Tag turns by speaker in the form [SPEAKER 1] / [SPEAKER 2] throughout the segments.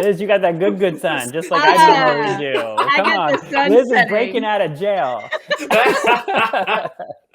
[SPEAKER 1] Liz, you got that good sun, just like I normally do. Come on. Liz is breaking out of jail.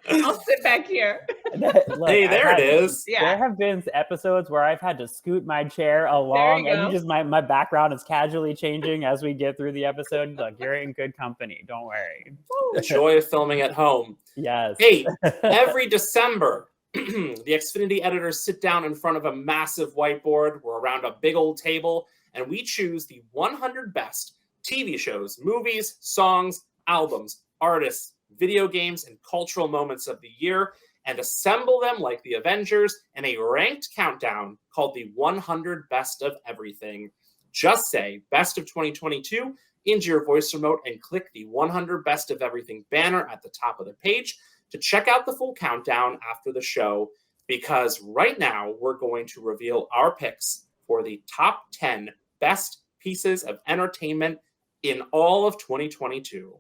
[SPEAKER 2] I'll sit back here.
[SPEAKER 1] Look,
[SPEAKER 3] hey, there it is.
[SPEAKER 2] Yeah.
[SPEAKER 1] There have been episodes where I've had to scoot my chair along, and my background is casually changing as we get through the episode. Look, you're in good company. Don't worry.
[SPEAKER 3] The joy of filming at home.
[SPEAKER 1] Yes.
[SPEAKER 3] Hey, every December, the Xfinity editors sit down in front of a massive whiteboard. We're around a big old table, and we choose the 100 best TV shows, movies, songs, albums, artists, video games, and cultural moments of the year, and assemble them like the Avengers in a ranked countdown called the 100 Best of Everything. Just say Best of 2022 into your voice remote and click the 100 Best of Everything banner at the top of the page to check out the full countdown after the show, because right now we're going to reveal our picks for the top 10 best pieces of entertainment in all of 2022.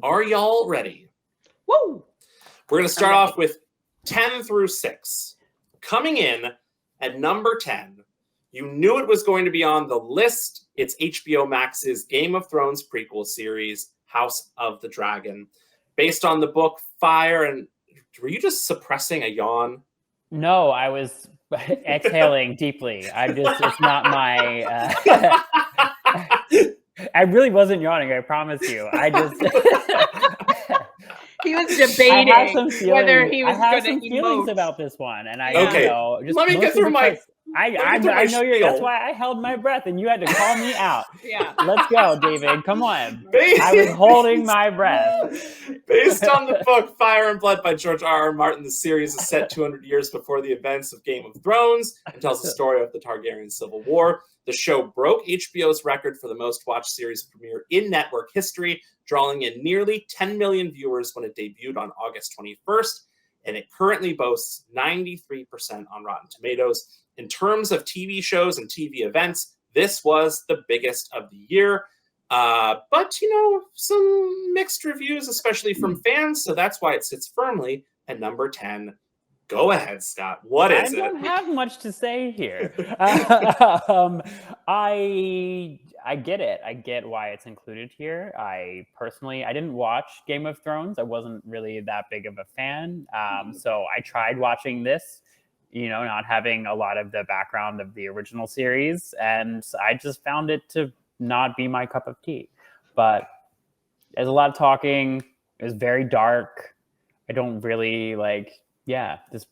[SPEAKER 3] Are y'all ready?
[SPEAKER 2] Woo!
[SPEAKER 3] We're going to start off with 10 through 6. Coming in at number 10, you knew it was going to be on the list. It's HBO Max's Game of Thrones prequel series, House of the Dragon. Based on the book Fire, and were you just suppressing a yawn?
[SPEAKER 1] No, I was exhaling deeply. It's not my... I really wasn't yawning, I promise you.
[SPEAKER 2] He was debating whether he was going to emote.
[SPEAKER 1] Feelings about this one, and
[SPEAKER 3] let me get through my.
[SPEAKER 1] I know you're. That's why I held my breath, and you had to call me out.
[SPEAKER 2] Yeah,
[SPEAKER 1] let's go, David. Come on. I was holding my breath.
[SPEAKER 3] Based on the book Fire and Blood by George R.R. Martin, the series is set 200 years before the events of Game of Thrones and tells the story of the Targaryen Civil War. The show broke HBO's record for the most watched series premiere in network history, drawing in nearly 10 million viewers when it debuted on August 21st, and it currently boasts 93% on Rotten Tomatoes. In terms of TV shows and TV events, this was the biggest of the year. But, some mixed reviews, especially from fans, so that's why it sits firmly at number 10. Go ahead, Scott. What is it?
[SPEAKER 1] I don't have much to say here. I get it. I get why it's included here. I didn't watch Game of Thrones. I wasn't really that big of a fan. So I tried watching this, not having a lot of the background of the original series. And I just found it to not be my cup of tea. But there's a lot of talking. It was very dark. I don't really just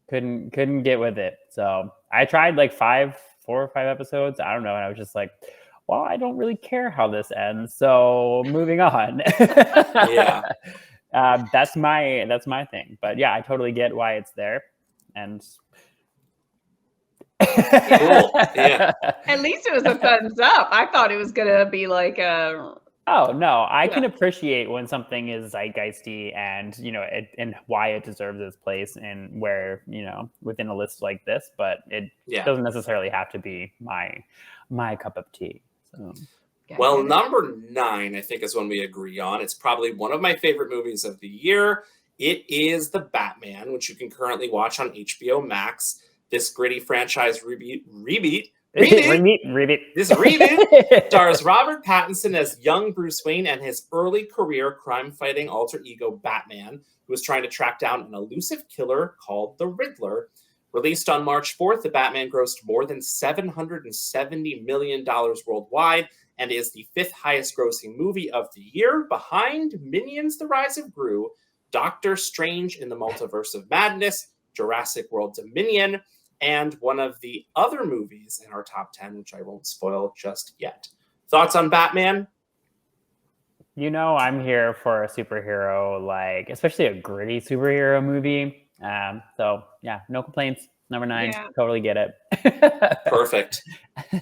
[SPEAKER 1] couldn't get with it. So I tried 4 or 5 episodes. I don't know. And I was just like, well, I don't really care how this ends. So moving on.
[SPEAKER 3] Yeah.
[SPEAKER 1] That's my thing. But yeah, I totally get why it's there. And
[SPEAKER 3] cool. Yeah.
[SPEAKER 2] At least it was a thumbs up. I thought it was gonna be like a.
[SPEAKER 1] Oh no, I can appreciate when something is zeitgeisty and and why it deserves its place and where within a list like this, but it doesn't necessarily have to be my cup of tea. So.
[SPEAKER 3] Well, number 9, I think, is one we agree on. It's probably one of my favorite movies of the year. It is The Batman, which you can currently watch on HBO Max. This gritty franchise reboot stars Robert Pattinson as young Bruce Wayne and his early career crime-fighting alter ego Batman, who is trying to track down an elusive killer called the Riddler. Released on March 4th, The Batman grossed more than $770 million worldwide and is the 5th highest grossing movie of the year, behind Minions: The Rise of Gru, Doctor Strange in the Multiverse of Madness, Jurassic World Dominion, and one of the other movies in our top 10, which I won't spoil just yet. Thoughts on Batman?
[SPEAKER 1] I'm here for a superhero, especially a gritty superhero movie. So yeah, no complaints. Number 9, totally get it.
[SPEAKER 3] Perfect.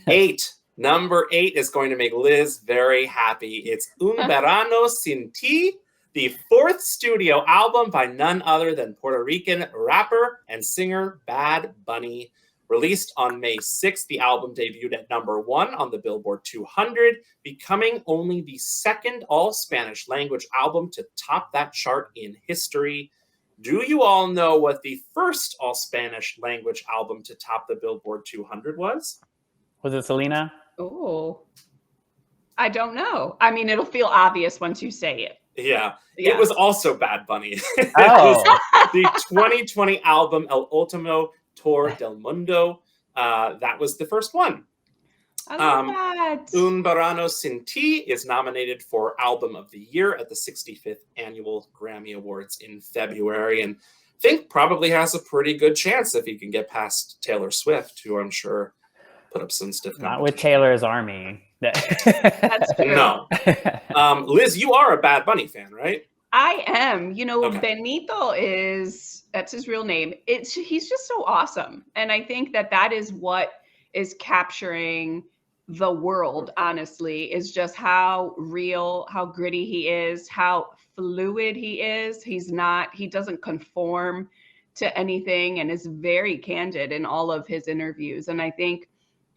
[SPEAKER 3] 8. Number 8 is going to make Liz very happy. It's Un Verano Sin Ti, the 4th studio album by none other than Puerto Rican rapper and singer Bad Bunny. Released on May 6th, the album debuted at number 1 on the Billboard 200, becoming only the 2nd all-Spanish language album to top that chart in history. Do you all know what the first all-Spanish language album to top the Billboard 200 was?
[SPEAKER 1] Was it Selena?
[SPEAKER 2] Oh, I don't know. I mean, it'll feel obvious once you say it.
[SPEAKER 3] Yeah.
[SPEAKER 2] Yeah.
[SPEAKER 3] It was also Bad Bunny. It
[SPEAKER 1] Oh.
[SPEAKER 3] was the 2020 album El Ultimo Tour del Mundo. That was the first one.
[SPEAKER 2] I love that.
[SPEAKER 3] Un Verano Sin Ti is nominated for Album of the Year at the 65th Annual Grammy Awards in February, and I think probably has a pretty good chance if he can get past Taylor Swift, who I'm sure put up some stiff competition.
[SPEAKER 1] Not with Taylor's army.
[SPEAKER 2] That's true.
[SPEAKER 3] No. Liz, you are a Bad Bunny fan, right?
[SPEAKER 2] I am. You know,
[SPEAKER 3] Okay.
[SPEAKER 2] Benito that's his real name. He's just so awesome. And I think that is what is capturing the world, honestly, is just how real, how gritty he is, how fluid he is. He doesn't conform to anything and is very candid in all of his interviews. And I think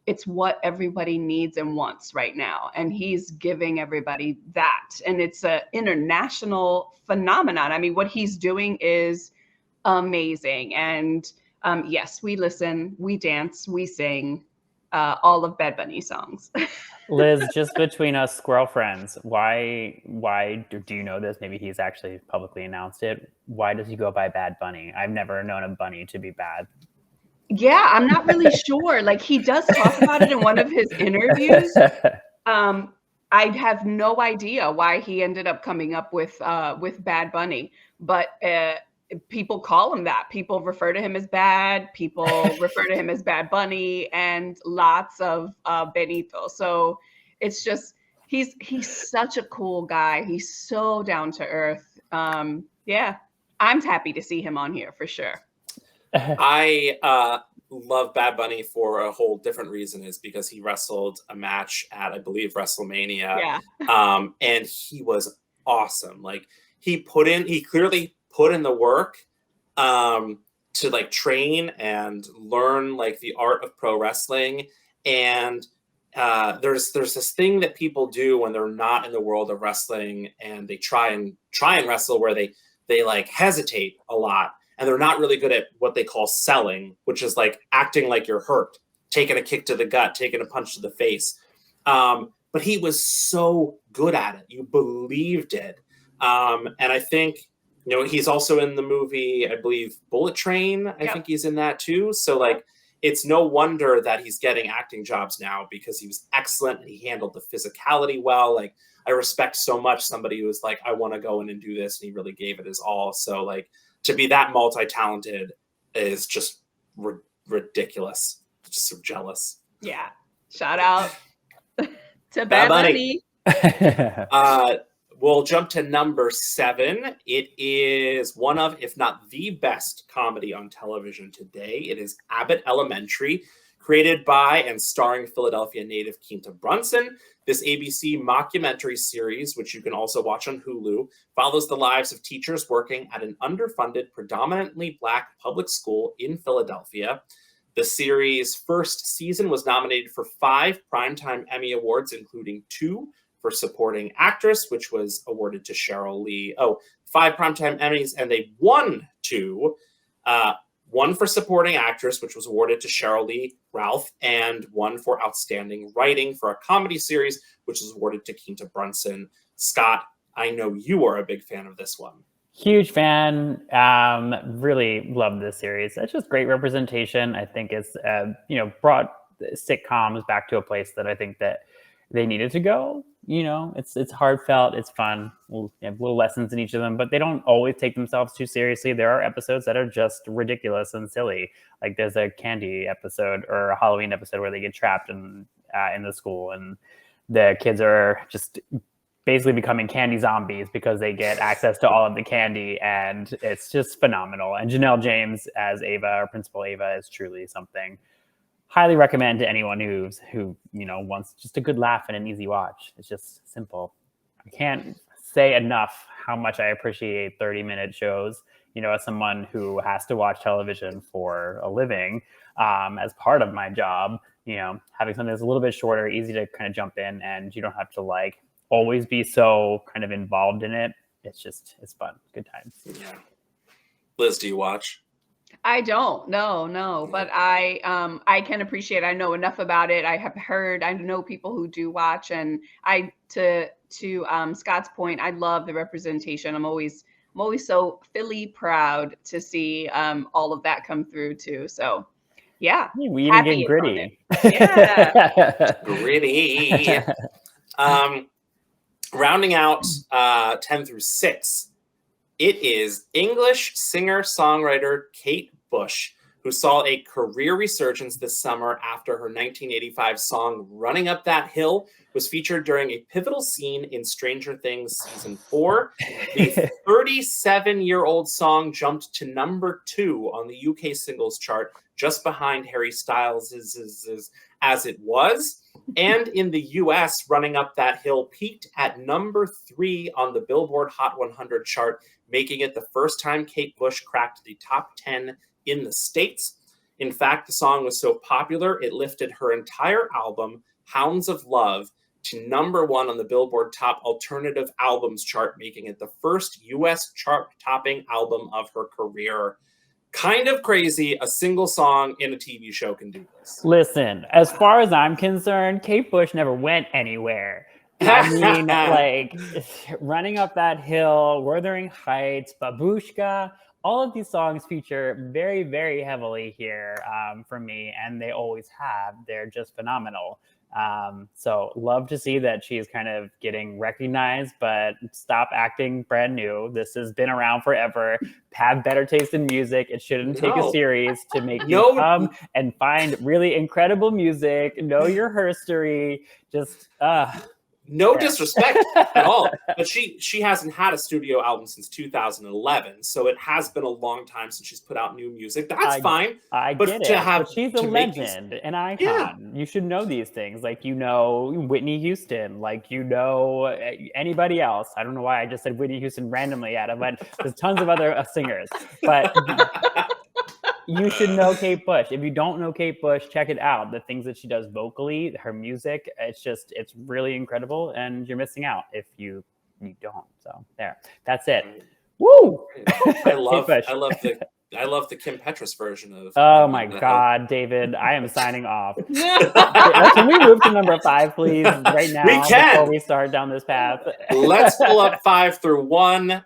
[SPEAKER 2] it's what everybody needs and wants right now. And he's giving everybody that. And it's an international phenomenon. I mean, what he's doing is amazing. And yes, we listen, we dance, we sing all of Bad Bunny songs.
[SPEAKER 1] Liz, just between us squirrel friends, why do you know this? Maybe he's actually publicly announced it. Why does he go by Bad Bunny? I've never known a bunny to be bad.
[SPEAKER 2] Yeah, I'm not really sure. Like, he does talk about it in one of his interviews. I have no idea why he ended up coming up with Bad Bunny, but people call him that. People refer to him as Bad. People refer to him as Bad Bunny, and lots of Benito. So it's just he's such a cool guy. He's so down to earth. Yeah, I'm happy to see him on here for sure.
[SPEAKER 3] I love Bad Bunny for a whole different reason, is because he wrestled a match at, I believe, WrestleMania.
[SPEAKER 2] Yeah.
[SPEAKER 3] And he was awesome. Like, he clearly put in the work to like train and learn like the art of pro wrestling. And there's this thing that people do when they're not in the world of wrestling, and they try and wrestle, where they like hesitate a lot. And they're not really good at what they call selling, which is like acting like you're hurt, taking a kick to the gut, taking a punch to the face. But he was so good at it. You believed it. And I think, you know, he's also in the movie, I believe, Bullet Train. I think he's in that too. So like, it's no wonder that he's getting acting jobs now, because he was excellent and he handled the physicality well. Like, I respect so much somebody who was like, I want to go in and do this. And he really gave it his all. So like, to be that multi-talented is just ridiculous. Just so jealous.
[SPEAKER 2] Yeah. Shout out to Bad Bunny.
[SPEAKER 3] We'll jump to number 7. It is one of, if not the best comedy on television today. It is Abbott Elementary, created by and starring Philadelphia native Quinta Brunson. This ABC mockumentary series, which you can also watch on Hulu, follows the lives of teachers working at an underfunded, predominantly Black public school in Philadelphia. The series' first season was nominated for 5 Primetime Emmy Awards, including 2 for Supporting Actress, which was awarded to Cheryl Lee. 5 Primetime Emmys, and they won 2. One for Supporting Actress, which was awarded to Cheryl Lee Ralph, and 1 for Outstanding Writing for a comedy series, which was awarded to Quinta Brunson. Scott, I know you are a big fan of this one.
[SPEAKER 1] Huge fan. Really love this series. It's just great representation. I think it's brought sitcoms back to a place that I think that they needed to go. You know, it's heartfelt, it's fun. We'll have little lessons in each of them, but they don't always take themselves too seriously. There are episodes that are just ridiculous and silly. Like there's a candy episode or a Halloween episode where they get trapped in the school, and the kids are just basically becoming candy zombies because they get access to all of the candy, and it's just phenomenal. And Janelle James as Ava, or Principal Ava, is truly something. Highly recommend to anyone who wants just a good laugh and an easy watch. It's just simple. I can't say enough how much I appreciate 30-minute shows. You know, as someone who has to watch television for a living, as part of my job, having something that's a little bit shorter, easy to kind of jump in, and you don't have to like always be so kind of involved in it. It's fun. Good times.
[SPEAKER 3] Yeah. Liz, do you watch?
[SPEAKER 2] I don't. No. But I can appreciate. I know enough about it. I have heard. I know people who do watch, and to Scott's point, I love the representation. I'm always so Philly proud to see all of that come through too. So yeah,
[SPEAKER 1] We even get
[SPEAKER 2] happy it's on
[SPEAKER 1] gritty.
[SPEAKER 2] Yeah.
[SPEAKER 3] Gritty. Rounding out 10 through 6, it is English singer-songwriter Kate Bush, who saw a career resurgence this summer after her 1985 song Running Up That Hill was featured during a pivotal scene in Stranger Things Season 4. The 37-year-old song jumped to number 2 on the UK singles chart, just behind Harry Styles' As It Was. And in the US, Running Up That Hill peaked at number 3 on the Billboard Hot 100 chart, making it the first time Kate Bush cracked the top 10 in the States. In fact, the song was so popular, it lifted her entire album, Hounds of Love, to number 1 on the Billboard Top Alternative Albums chart, making it the first US chart-topping album of her career. Kind of crazy, a single song in a TV show can do this.
[SPEAKER 1] Listen, as far as I'm concerned, Kate Bush never went anywhere. I mean, like, Running Up That Hill, Wuthering Heights, Babushka, all of these songs feature very, very heavily here for me, and they always have. They're just phenomenal. So love to see that she's kind of getting recognized, but stop acting brand new. This has been around forever. Have better taste in music. It shouldn't take a series to make you come and find really incredible music. Know your history. Just
[SPEAKER 3] no disrespect at all, but she hasn't had a studio album since 2011, so it has been a long time since she's put out new music. That's fine.
[SPEAKER 1] I get it. But she's a legend, an icon. Yeah. You should know these things, like you know Whitney Houston, like you know anybody else. I don't know why I just said Whitney Houston randomly, Adam, but there's tons of other singers. But you should know Kate Bush. If you don't know Kate Bush, check it out. The things that she does vocally, her music, it's really incredible, and you're missing out if you don't. So there, that's it. Woo!
[SPEAKER 3] I love the Kim Petras version of.
[SPEAKER 1] Oh my God, David! I am signing off. Can we move to number 5, please, right now?
[SPEAKER 3] We can.
[SPEAKER 1] Before we start down this path.
[SPEAKER 3] Let's pull up 5 through 1.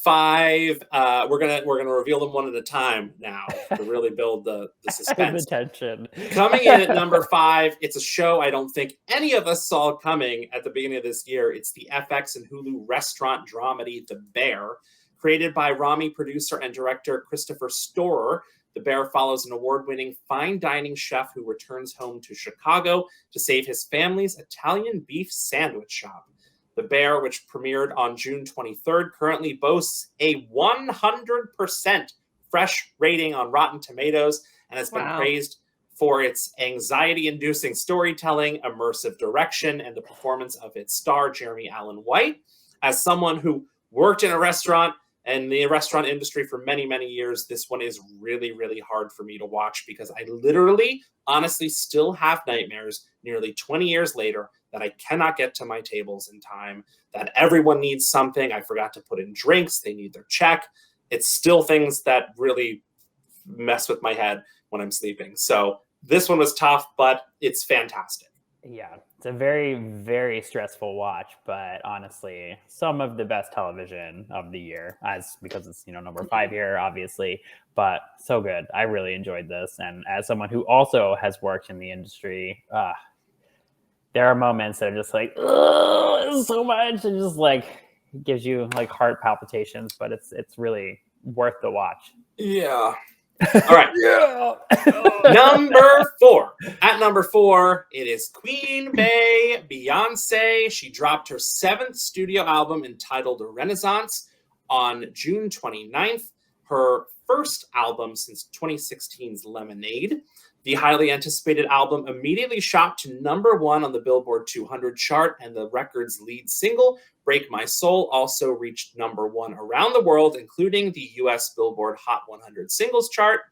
[SPEAKER 3] 5. We're gonna reveal them one at a time now to really build the suspense.
[SPEAKER 1] Attention.
[SPEAKER 3] Coming in at number 5, it's a show I don't think any of us saw coming at the beginning of this year. It's the FX and Hulu restaurant dramedy The Bear, created by Rami producer and director Christopher Storer. The Bear follows an award-winning fine dining chef who returns home to Chicago to save his family's Italian beef sandwich shop. The Bear, which premiered on June 23rd, currently boasts a 100% fresh rating on Rotten Tomatoes and has been praised for its anxiety-inducing storytelling, immersive direction, and the performance of its star, Jeremy Allen White. As someone who worked in a restaurant and the restaurant industry for many, many years, this one is really, really hard for me to watch because I literally, honestly, still have nightmares nearly 20 years later that I cannot get to my tables in time, that everyone needs something. I forgot to put in drinks. They need their check. It's still things that really mess with my head when I'm sleeping. So this one was tough, but it's fantastic.
[SPEAKER 1] Yeah, it's a very, very stressful watch, but honestly, some of the best television of the year, because it's number 5 here, obviously, but so good. I really enjoyed this, and as someone who also has worked in the industry, there are moments that are just like, oh, so much, and just like gives you like heart palpitations, but it's really worth the watch.
[SPEAKER 3] Yeah. All right. Number 4. At number 4, it is Queen Bey, Beyonce. She dropped her 7th studio album entitled Renaissance on June 29th, her first album since 2016's Lemonade. The highly anticipated album immediately shot to number 1 on the Billboard 200 chart, and the record's lead single, Break My Soul, also reached number 1 around the world, including the US Billboard Hot 100 singles chart.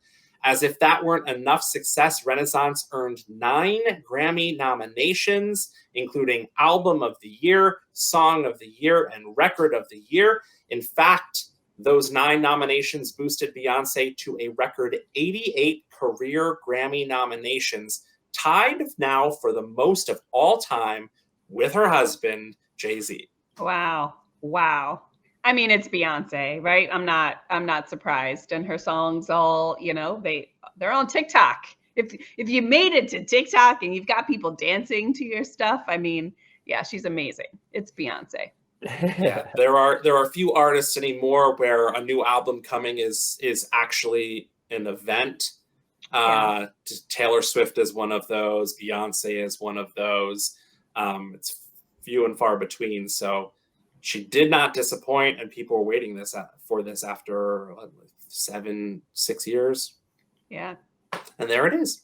[SPEAKER 3] As if that weren't enough success, Renaissance earned 9 Grammy nominations, including Album of the Year, Song of the Year, and Record of the Year. In fact, Those 9 nominations boosted Beyonce to a record 88 career Grammy nominations, tied now for the most of all time with her husband, Jay-Z.
[SPEAKER 2] Wow. I mean, it's Beyonce, right? I'm not surprised. And her songs all, they're on TikTok. If you made it to TikTok and you've got people dancing to your stuff, I mean, yeah, she's amazing. It's Beyonce.
[SPEAKER 3] Yeah, there are few artists anymore where a new album coming is actually an event. Taylor Swift is one of those. Beyonce is one of those. It's few and far between. So she did not disappoint, and people were waiting for this after 6 years.
[SPEAKER 2] Yeah.
[SPEAKER 3] And there it is.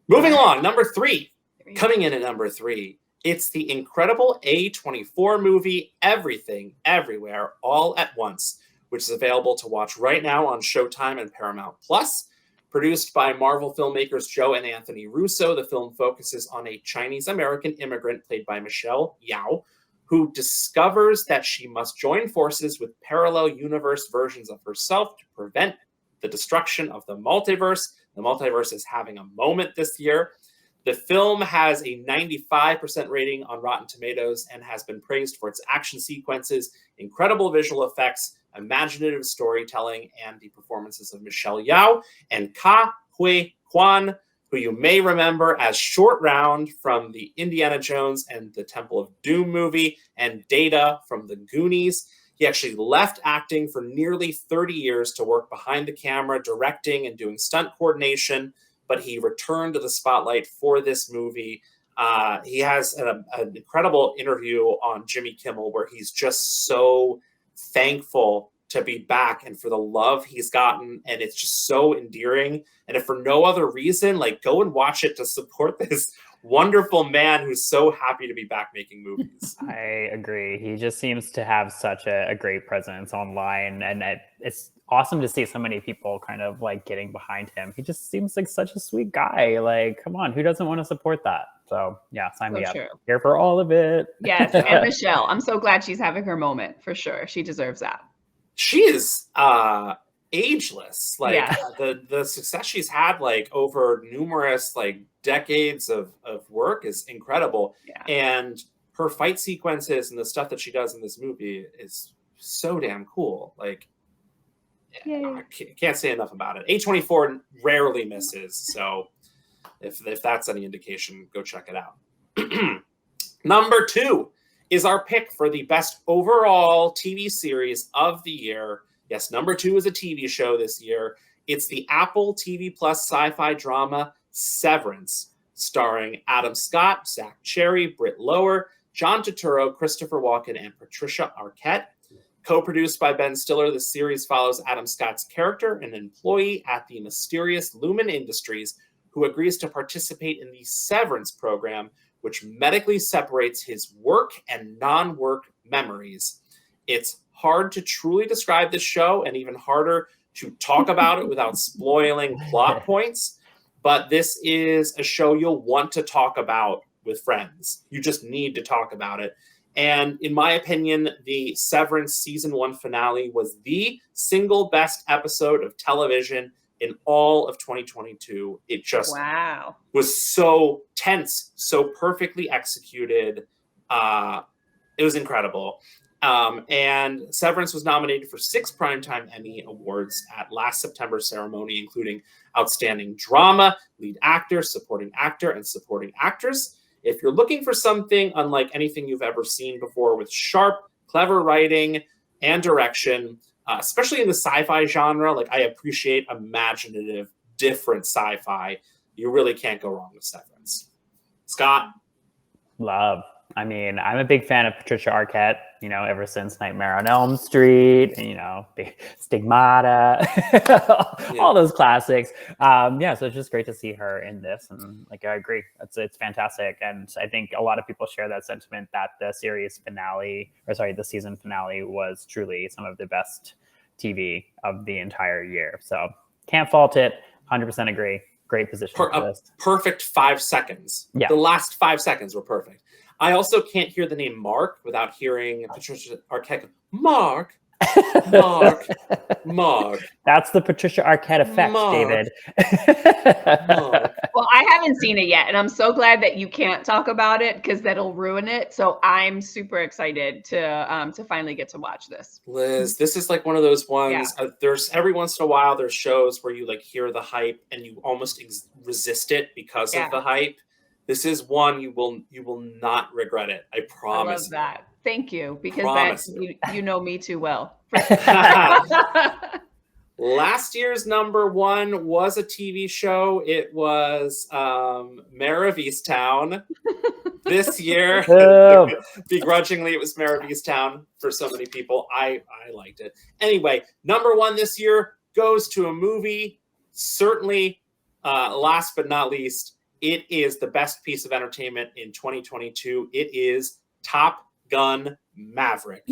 [SPEAKER 3] Moving along, number 3. Coming in at number 3, it's the incredible A24 movie, Everything, Everywhere, All at Once, which is available to watch right now on Showtime and Paramount Plus. Produced by Marvel filmmakers Joe and Anthony Russo, the film focuses on a Chinese-American immigrant played by Michelle Yeoh, who discovers that she must join forces with parallel universe versions of herself to prevent the destruction of the multiverse. The multiverse is having a moment this year. The film has a 95% rating on Rotten Tomatoes and has been praised for its action sequences, incredible visual effects, imaginative storytelling, and the performances of Michelle Yeoh and Ka Hui Kwan, who you may remember as Short Round from the Indiana Jones and the Temple of Doom movie, and Data from the Goonies. He actually left acting for nearly 30 years to work behind the camera, directing and doing stunt coordination, but he returned to the spotlight for this movie. He has an incredible interview on Jimmy Kimmel where he's just so thankful to be back and for the love he's gotten, and it's just so endearing. And if for no other reason, like, go and watch it to support this wonderful man who's so happy to be back making movies.
[SPEAKER 1] I agree. He just seems to have such a great presence online, and it's awesome to see so many people kind of like getting behind him. He just seems like such a sweet guy. Like, come on, who doesn't want to support that? So yeah, sign me up. Here for all of it.
[SPEAKER 2] Yes, and Michelle, I'm so glad she's having her moment for sure. She deserves that.
[SPEAKER 3] She is ageless. Like, yeah. The success she's had like over numerous like decades of work is incredible.
[SPEAKER 2] Yeah.
[SPEAKER 3] And her fight sequences and the stuff that she does in this movie is so damn cool. Like, I can't say enough about it. A24 rarely misses, so if that's any indication, go check it out. Number 2 is our pick for the best overall TV series of the year. Yes, number 2 is a TV show this year. It's the Apple TV Plus sci-fi drama Severance, starring Adam Scott, Zach Cherry, Britt Lower, John Turturro, Christopher Walken, and Patricia Arquette. Co-produced by Ben Stiller, the series follows Adam Scott's character, an employee at the mysterious Lumen Industries, who agrees to participate in the Severance program, which medically separates his work and non-work memories. It's hard to truly describe this show, and even harder to talk about it without spoiling plot points. But this is a show you'll want to talk about with friends. You just need to talk about it. And in my opinion, the Severance season 1 finale was the single best episode of television in all of 2022. It just was so tense, so perfectly executed. It was incredible. And Severance was nominated for 6 Primetime Emmy Awards at last September's ceremony, including Outstanding Drama, Lead Actor, Supporting Actor, and Supporting Actress. If you're looking for something unlike anything you've ever seen before, with sharp, clever writing and direction, especially in the sci-fi genre, like, I appreciate imaginative, different sci-fi. You really can't go wrong with Severance. Scott?
[SPEAKER 1] Love. I mean, I'm a big fan of Patricia Arquette, ever since Nightmare on Elm Street, Stigmata, all those classics. So it's just great to see her in this. And like, I agree. It's fantastic. And I think a lot of people share that sentiment that the season finale was truly some of the best TV of the entire year. So can't fault it. 100% agree. Great position.
[SPEAKER 3] Perfect 5 seconds.
[SPEAKER 1] Yeah.
[SPEAKER 3] The last 5 seconds were perfect. I also can't hear the name Mark without hearing Patricia Arquette. Mark. Mark.
[SPEAKER 1] That's the Patricia Arquette effect,
[SPEAKER 3] Mark.
[SPEAKER 1] David.
[SPEAKER 3] Mark.
[SPEAKER 2] Well, I haven't seen it yet, and I'm so glad that you can't talk about it because that'll ruin it. So I'm super excited to finally get to watch this.
[SPEAKER 3] Liz, this is like one of those ones. There's every once in a while there's shows where you like hear the hype and you almost resist it because of the hype. This is one you will not regret it. I promise.
[SPEAKER 2] I love that. Thank you, because you know me too well.
[SPEAKER 3] Last year's number one was a TV show. It was Mare of Easttown. This year, begrudgingly, it was Mare of Easttown for so many people. I liked it. Anyway, number one this year goes to a movie. Certainly, last but not least, it is the best piece of entertainment in 2022. It is Top Gun Maverick.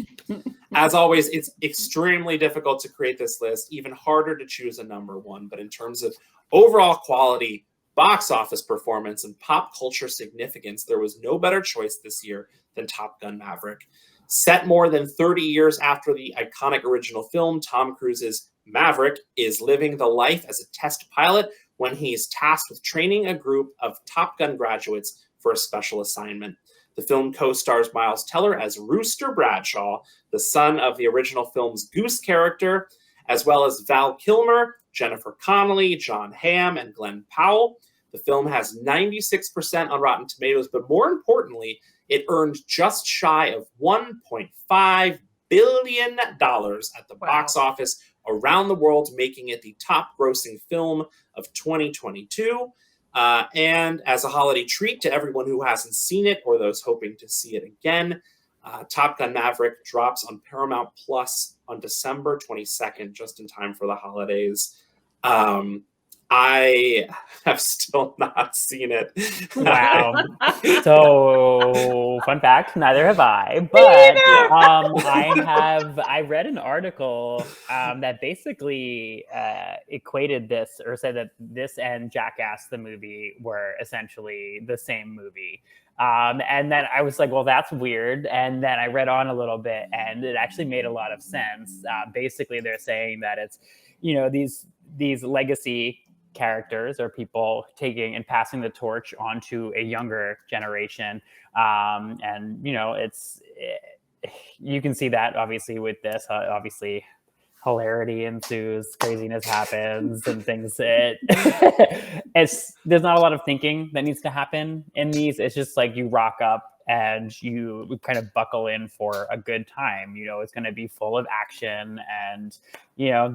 [SPEAKER 3] As always, it's extremely difficult to create this list, even harder to choose a number one. But in terms of overall quality, box office performance, and pop culture significance, there was no better choice this year than Top Gun Maverick. Set more than 30 years after the iconic original film, Tom Cruise's Maverick is living the life as a test pilot when he's tasked with training a group of Top Gun graduates for a special assignment. The film co-stars Miles Teller as Rooster Bradshaw, the son of the original film's Goose character, as well as Val Kilmer, Jennifer Connelly, John Hamm, and Glenn Powell. The film has 96% on Rotten Tomatoes, but more importantly, it earned just shy of $1.5 billion at the box office around the world, making it the top-grossing film of 2022. And as a holiday treat to everyone who hasn't seen it or those hoping to see it again, Top Gun Maverick drops on Paramount Plus on December 22nd, just in time for the holidays. I have still not seen it.
[SPEAKER 1] Wow. So, fun fact, neither have I. But I read an article that basically equated this, or said that this and Jackass the movie were essentially the same movie. And then I was like, well, that's weird. And then I read on a little bit, and it actually made a lot of sense. Basically, they're saying that it's, these legacy characters or people taking and passing the torch onto a younger generation. And, you can see that obviously with this, obviously hilarity ensues, craziness happens, and things. There's not a lot of thinking that needs to happen in these. It's just like you rock up and you kind of buckle in for a good time. It's going to be full of action, and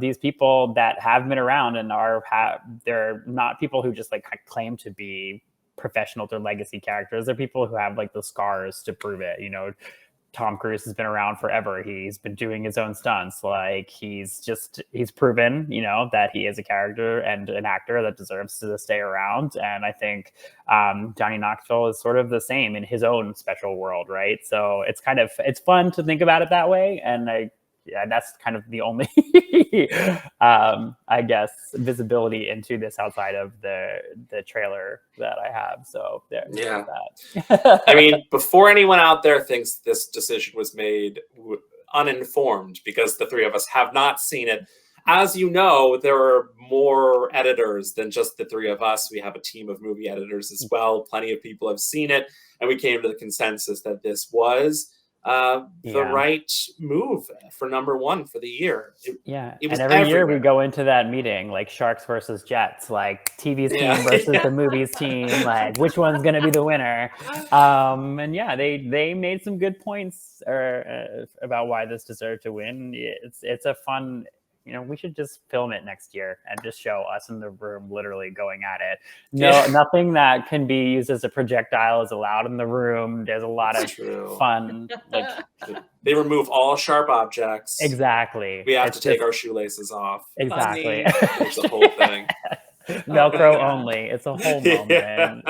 [SPEAKER 1] these people that have been around and they're not people who just like claim to be professional or legacy characters. They're people who have like the scars to prove it. Tom Cruise has been around forever. He's been doing his own stunts. Like he's proven, that he is a character and an actor that deserves to stay around. And I think Johnny Knoxville is sort of the same in his own special world, right? So it's fun to think about it that way. And that's kind of the only, I guess, visibility into this outside of the trailer that I have. So there's that.
[SPEAKER 3] I mean, before anyone out there thinks this decision was made uninformed, because the three of us have not seen it. As you know, there are more editors than just the three of us. We have a team of movie editors as well. Plenty of people have seen it. And we came to the consensus that this was the right move for number one for the year. It was
[SPEAKER 1] and every year we go into that meeting like Sharks versus Jets, like TV's team versus the movies team, like which one's going to be the winner. They made some good points about why this deserved to win. It's a fun. We should just film it next year and just show us in the room literally going at it. Nothing that can be used as a projectile is allowed in the room. There's a lot of fun.
[SPEAKER 3] They remove all sharp objects.
[SPEAKER 1] Exactly.
[SPEAKER 3] We have to take our shoelaces off.
[SPEAKER 1] Exactly.
[SPEAKER 3] It's the whole thing.
[SPEAKER 1] Velcro only. It's a whole moment.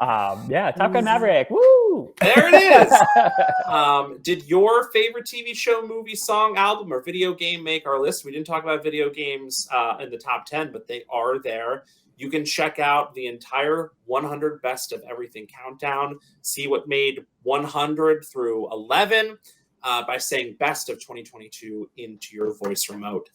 [SPEAKER 1] Top Gun Maverick. Woo!
[SPEAKER 3] There it is. Did your favorite TV show, movie, song, album, or video game make our list? We didn't talk about video games in the top 10, but they are there. You can check out the entire 100 Best of Everything countdown, see what made 100 through 11. by saying best of 2022 into your voice remote.